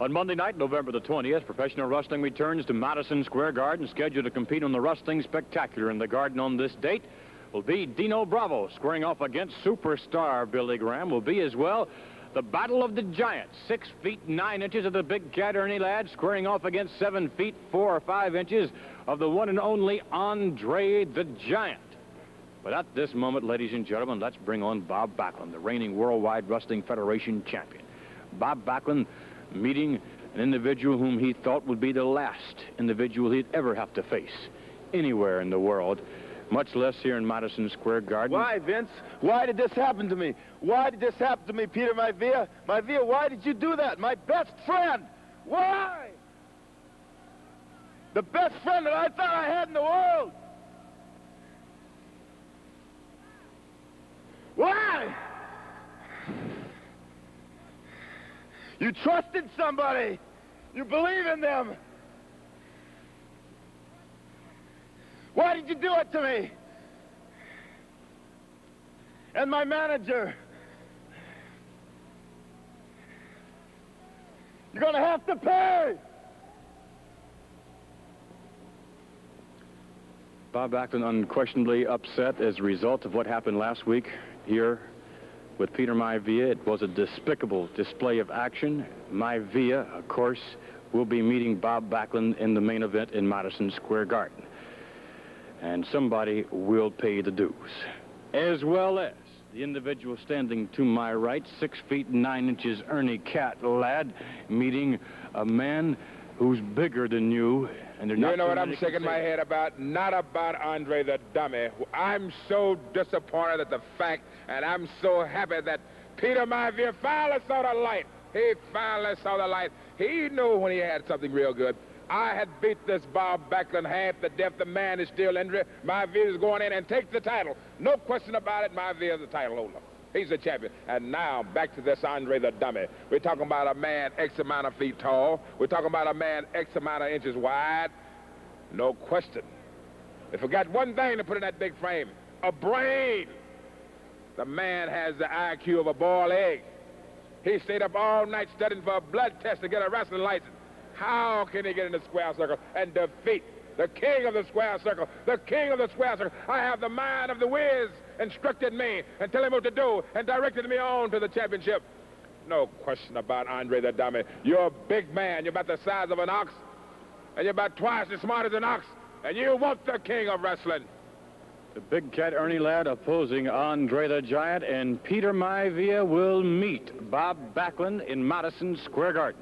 On Monday night, November the 20th, professional wrestling returns to Madison Square Garden, scheduled to compete on the Wrestling Spectacular. In the Garden on this date will be Dino Bravo squaring off against superstar Billy Graham. Will be as well the Battle of the Giants, 6 feet 9 inches of the big cat Ernie lad squaring off against 7 feet 4 or 5 inches of the one and only Andre the Giant. But at this moment, ladies and gentlemen, let's bring on Bob Backlund, the reigning Worldwide Wrestling Federation champion. Bob Backlund meeting an individual whom he thought would be the last individual he'd ever have to face anywhere in the world, much less here in Madison Square Garden. Why, Vince? Why did this happen to me? Why did this happen to me, Peter Maivia? Maivia, why did you do that? My best friend! Why? The best friend that I thought I had in the world! Why? You trusted somebody. You believe in them. Why did you do it to me? And my manager. You're going to have to pay. Bob Backlund unquestionably upset as a result of what happened last week here with Peter Maivia. It was a despicable display of action. Maivia, of course, will be meeting Bob Backlund in the main event in Madison Square Garden. And somebody will pay the dues, as well as the individual standing to my right, 6 feet 9 inches Ernie Cat lad, meeting a man who's bigger than you. And you know what I'm shaking my head about? Not about Andre the Dummy. I'm so disappointed at the fact, and I'm so happy that Peter Maivia finally saw the light. He finally saw the light. He knew when he had something real good. I had beat this Bob Backlund half to death. The man is still injured. Maivia is going in and takes the title. No question about it. Maivia is the title holder. He's the champion. And now, back to this Andre the Dummy. We're talking about a man X amount of feet tall. We're talking about a man X amount of inches wide. No question. They forgot one thing to put in that big frame. A brain. The man has the IQ of a boiled egg. He stayed up all night studying for a blood test to get a wrestling license. How can he get in the square circle and defeat the king of the square circle? The king of the square circle. I have the mind of the Wiz instructed me and tell him what to do and directed me on to the championship. No question about Andre the Dummy. You're a big man. You're about the size of an ox, and you're about twice as smart as an ox, and you want the king of wrestling. The big cat Ernie lad opposing Andre the Giant, and Peter Maivia will meet Bob Backlund in Madison Square Garden.